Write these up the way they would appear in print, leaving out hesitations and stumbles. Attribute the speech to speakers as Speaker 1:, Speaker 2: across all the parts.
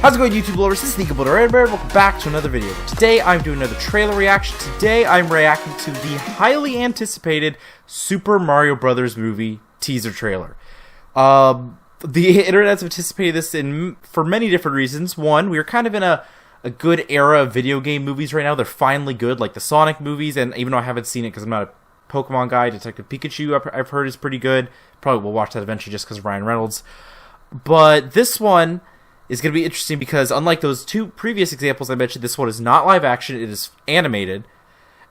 Speaker 1: How's it going, YouTube lovers? This is Sneakable Red Bear. Welcome back to another video. Today I'm doing another trailer reaction. Today I'm reacting to the highly anticipated Super Mario Bros. Movie teaser trailer. The internet's anticipated this for many different reasons. One, we're kind of in a good era of video game movies right now. They're finally good, like the Sonic movies, and even though I haven't seen it because I'm not a Pokemon guy, Detective Pikachu I've heard is pretty good. Probably will watch that eventually just because of Ryan Reynolds. But this one is going to be interesting because unlike those two previous examples I mentioned, this one is not live action, it is animated.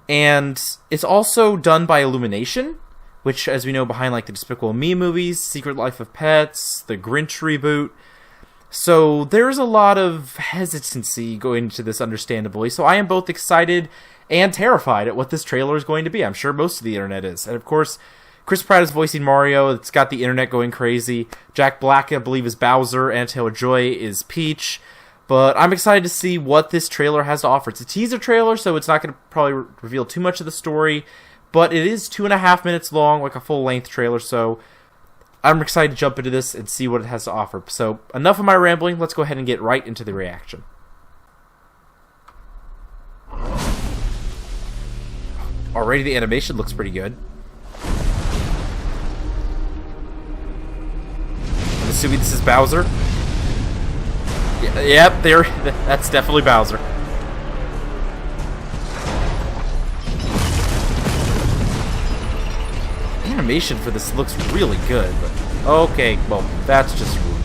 Speaker 1: And it's also done by Illumination, which, as we know, behind like the Despicable Me movies, Secret Life of Pets, the Grinch reboot. So there's a lot of hesitancy going into this, understandably. So I am both excited and terrified at what this trailer is going to be. I'm sure most of the internet is. And of course, Chris Pratt is voicing Mario. It's got the internet going crazy. Jack Black, I believe, is Bowser. Anya Taylor-Joy is Peach. But I'm excited to see what this trailer has to offer. It's a teaser trailer, so it's not going to probably reveal too much of the story. But it is 2.5 minutes long, like a full-length trailer. So I'm excited to jump into this and see what it has to offer. So enough of my rambling. Let's go ahead and get right into the reaction. Already the animation looks pretty good. Assuming this is Bowser. Yep, that's definitely Bowser. Animation for this looks really good, but okay, well, that's just rude.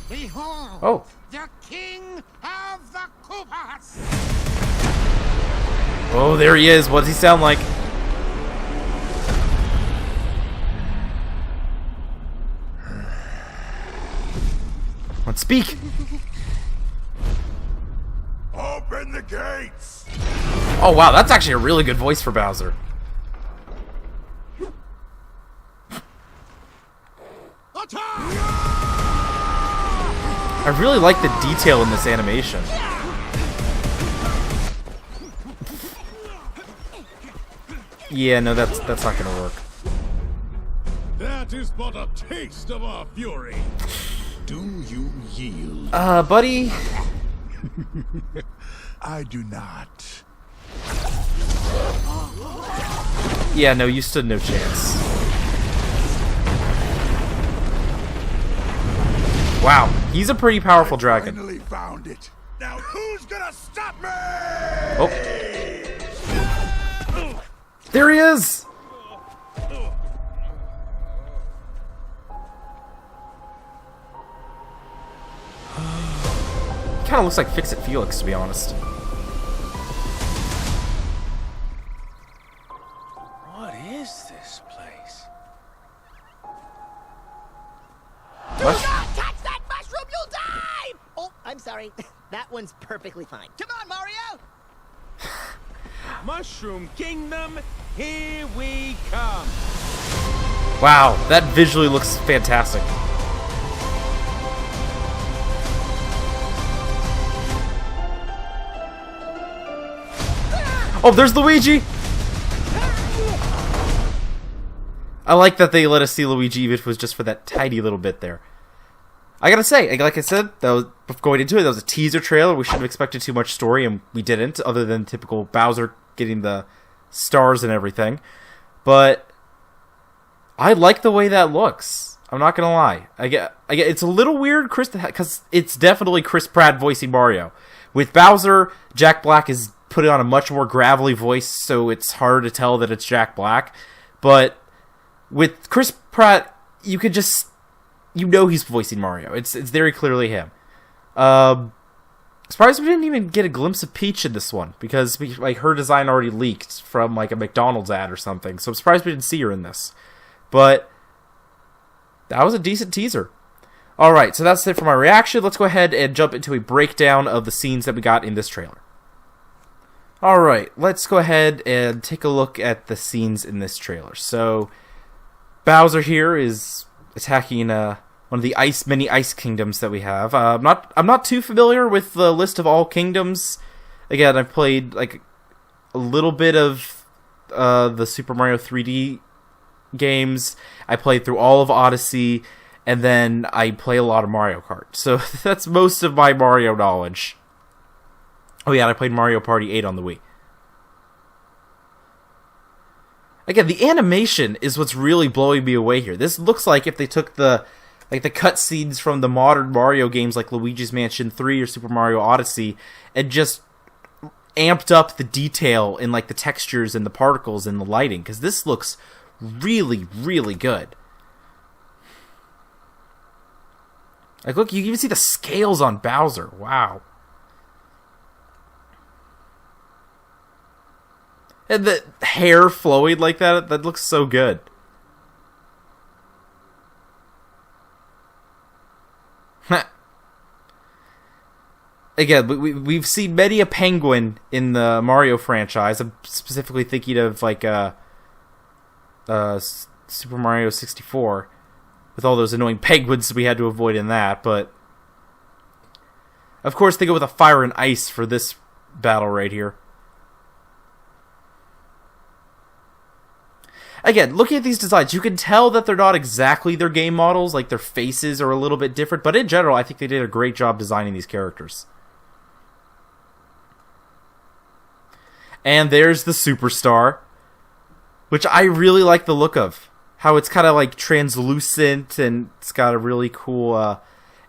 Speaker 2: Behold,
Speaker 1: oh,
Speaker 2: the king of the Koopas!
Speaker 1: Oh, there he is. What does he sound like? Let's speak.
Speaker 2: Open the gates!
Speaker 1: Oh wow, that's actually a really good voice for Bowser. I really like the detail in this animation. Yeah, no, that's not gonna work.
Speaker 3: That is but a taste of our fury. Do you yield?
Speaker 1: Buddy.
Speaker 3: I do not.
Speaker 1: Yeah, no, you stood no chance. Wow, he's a pretty powerful dragon.
Speaker 2: Finally found it. Now who's gonna stop me?
Speaker 1: Oh. There he is! Kind of looks like Fix-It Felix, to be honest.
Speaker 4: What is this place?
Speaker 5: Do not touch that mushroom, you'll die! Oh, I'm sorry. That one's perfectly fine. Come on, Mario!
Speaker 4: Mushroom Kingdom, here we come.
Speaker 1: Wow, that visually looks fantastic. Oh, there's Luigi! I like that they let us see Luigi, even if it was just for that tiny little bit there. I gotta say, like I said, that was, going into it, that was a teaser trailer. We shouldn't have expected too much story, and we didn't, other than typical Bowser getting the stars and everything. But I like the way that looks. I'm not gonna lie. I get it's a little weird, because it's definitely Chris Pratt voicing Mario. With Bowser, Jack Black is putting on a much more gravelly voice, so it's hard to tell that it's Jack Black. But with Chris Pratt, you could just, you know, he's voicing Mario. It's very clearly him. Surprised we didn't even get a glimpse of Peach in this one, because like her design already leaked from like a McDonald's ad or something. So I'm surprised we didn't see her in this. But that was a decent teaser. Alright, so that's it for my reaction. Let's go ahead and jump into a breakdown of the scenes that we got in this trailer. Alright, let's go ahead and take a look at the scenes in this trailer. So, Bowser here is attacking one of the many ice kingdoms that we have. I'm not too familiar with the list of all kingdoms. Again, I've played like a little bit of the Super Mario 3D games. I played through all of Odyssey, and then I play a lot of Mario Kart. So that's most of my Mario knowledge. Oh yeah, and I played Mario Party 8 on the Wii. Again, the animation is what's really blowing me away here. This looks like if they took the cutscenes from the modern Mario games like Luigi's Mansion 3 or Super Mario Odyssey and just amped up the detail in like the textures and the particles and the lighting, because this looks really, really good. Like, look, you can even see the scales on Bowser. Wow. And the hair flowing like that, that looks so good. Again, we've seen many a penguin in the Mario franchise. I'm specifically thinking of, like, Super Mario 64. With all those annoying penguins we had to avoid in that, but of course they go with a fire and ice for this battle right here. Again, looking at these designs, you can tell that they're not exactly their game models, like their faces are a little bit different, but in general I think they did a great job designing these characters. And there's the Superstar, which I really like the look of. How it's kind of like translucent and it's got a really cool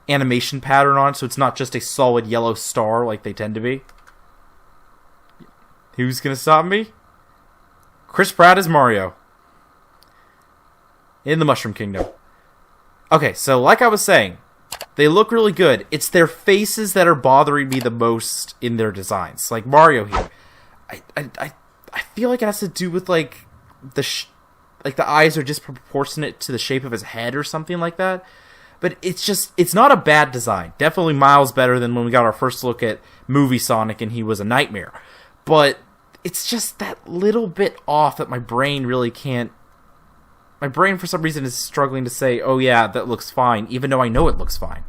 Speaker 1: animation pattern on it, so it's not just a solid yellow star like they tend to be. Who's gonna stop me? Chris Pratt is Mario in the Mushroom Kingdom. Okay, so like I was saying, they look really good. It's their faces that are bothering me the most in their designs. Like Mario here, I feel like it has to do with like the eyes are disproportionate to the shape of his head or something like that. But it's not a bad design. Definitely miles better than when we got our first look at Movie Sonic and he was a nightmare. But it's just that little bit off that my brain really can't... My brain for some reason is struggling to say, oh yeah, that looks fine, even though I know it looks fine.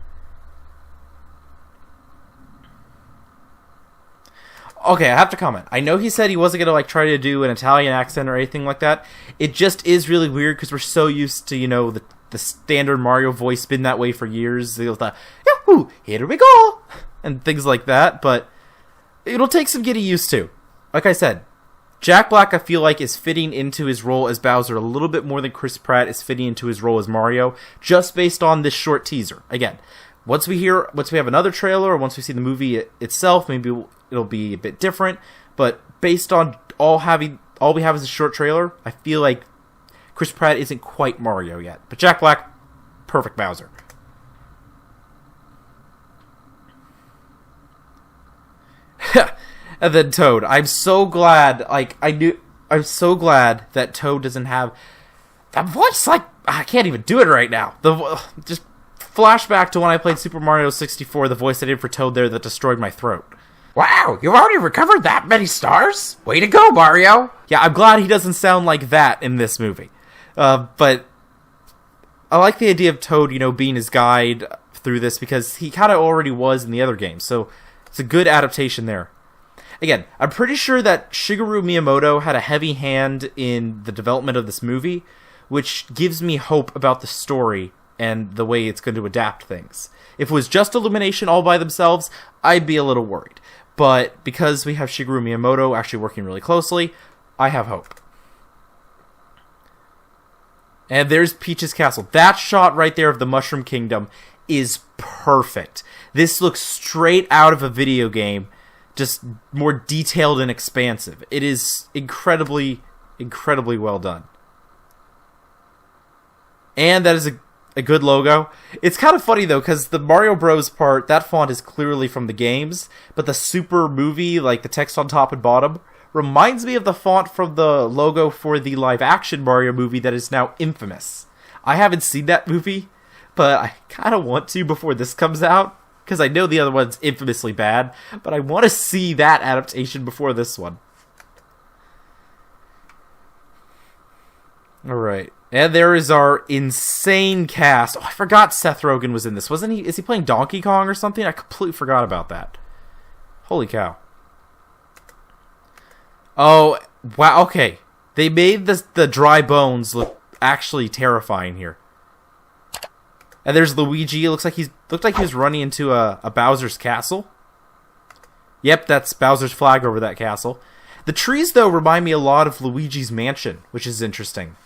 Speaker 1: Okay, I have to comment. I know he said he wasn't going to try to do an Italian accent or anything like that. It just is really weird because we're so used to, the standard Mario voice, been that way for years. The yahoo, here we go, and things like that, but it'll take some getting used to. Like I said, Jack Black, I feel like, is fitting into his role as Bowser a little bit more than Chris Pratt is fitting into his role as Mario, just based on this short teaser. Again, once we have another trailer, or once we see the movie itself, maybe it'll be a bit different, but based on all we have is a short trailer, I feel like Chris Pratt isn't quite Mario yet. But Jack Black, perfect Bowser. And then Toad. I'm so glad, I'm so glad that Toad doesn't have that voice, I can't even do it right now. Just flashback to when I played Super Mario 64, the voice I did for Toad there that destroyed my throat.
Speaker 4: Wow, you've already recovered that many stars? Way to go, Mario!
Speaker 1: Yeah, I'm glad he doesn't sound like that in this movie. But I like the idea of Toad, being his guide through this, because he kind of already was in the other games, so it's a good adaptation there. Again, I'm pretty sure that Shigeru Miyamoto had a heavy hand in the development of this movie, which gives me hope about the story and the way it's going to adapt things. If it was just Illumination all by themselves, I'd be a little worried. But because we have Shigeru Miyamoto actually working really closely, I have hope. And there's Peach's Castle. That shot right there of the Mushroom Kingdom is perfect. This looks straight out of a video game, just more detailed and expansive. It is incredibly, incredibly well done. And that is a good logo. It's kind of funny though, because the Mario Bros part, that font is clearly from the games, but the Super movie, like the text on top and bottom, reminds me of the font from the logo for the live-action Mario movie that is now infamous. I haven't seen that movie, but I kind of want to before this comes out, because I know the other one's infamously bad, but I want to see that adaptation before this one. Alright. And there is our insane cast. Oh, I forgot Seth Rogen was in this. Wasn't he? Is he playing Donkey Kong or something? I completely forgot about that. Holy cow. Oh, wow, okay. They made the dry bones look actually terrifying here. And there's Luigi. It looked like he was running into a Bowser's castle. Yep, that's Bowser's flag over that castle. The trees, though, remind me a lot of Luigi's Mansion, which is interesting.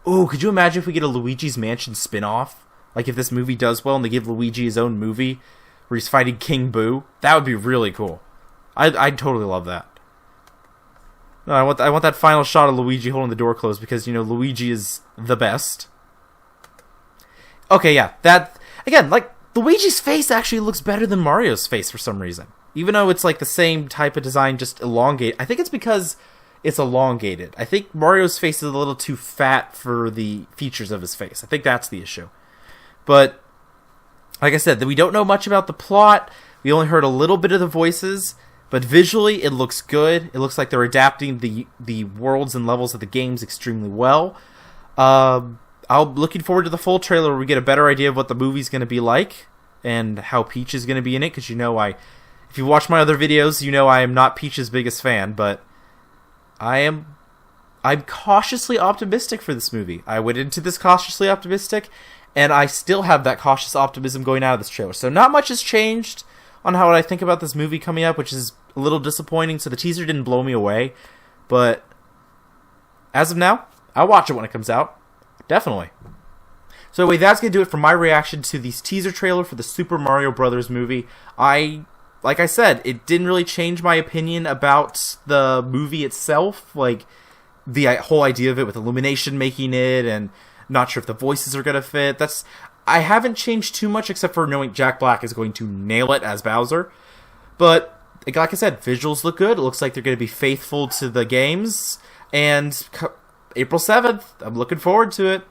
Speaker 1: Ooh, could you imagine if we get a Luigi's Mansion spin-off? Like if this movie does well and they give Luigi his own movie where he's fighting King Boo? That would be really cool. I'd totally love that. No, I want that final shot of Luigi holding the door closed because, you know, Luigi is the best. Okay, yeah, that... Again, like, Luigi's face actually looks better than Mario's face for some reason. Even though it's like the same type of design, just elongated. I think it's because it's elongated. I think Mario's face is a little too fat for the features of his face. I think that's the issue. But, like I said, we don't know much about the plot. We only heard a little bit of the voices. But visually, it looks good. It looks like they're adapting the worlds and levels of the games extremely well. I'm looking forward to the full trailer where we get a better idea of what the movie's going to be like. And how Peach is going to be in it. Because, you know, if you watch my other videos, you know I am not Peach's biggest fan, but I'm cautiously optimistic for this movie. I went into this cautiously optimistic, and I still have that cautious optimism going out of this trailer. So not much has changed on how I think about this movie coming up, which is a little disappointing. So the teaser didn't blow me away, but as of now, I'll watch it when it comes out. Definitely. So anyway, that's going to do it for my reaction to this teaser trailer for the Super Mario Brothers movie. Like I said, it didn't really change my opinion about the movie itself. Like, the whole idea of it with Illumination making it, and not sure if the voices are going to fit. I haven't changed too much, except for knowing Jack Black is going to nail it as Bowser. But, like I said, visuals look good. It looks like they're going to be faithful to the games. And April 7th, I'm looking forward to it.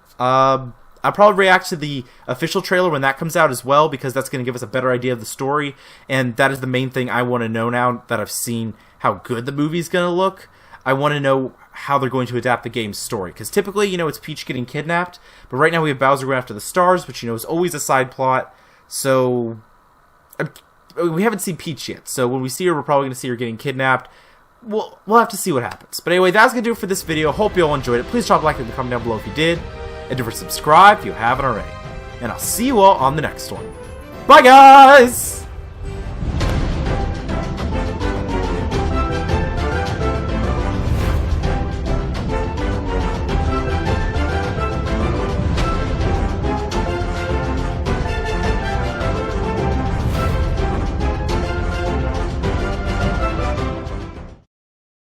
Speaker 1: I'll probably react to the official trailer when that comes out as well, because that's going to give us a better idea of the story, and that is the main thing I want to know now that I've seen how good the movie's going to look. I want to know how they're going to adapt the game's story, because typically, you know, it's Peach getting kidnapped, but right now we have Bowser going after the stars, which, you know, is always a side plot, so we haven't seen Peach yet, so when we see her, we're probably going to see her getting kidnapped. We'll have to see what happens. But anyway, that's going to do it for this video. Hope you all enjoyed it. Please drop a like in the comment down below if you did. And don't forget to subscribe if you haven't already. And I'll see you all on the next one. Bye, guys!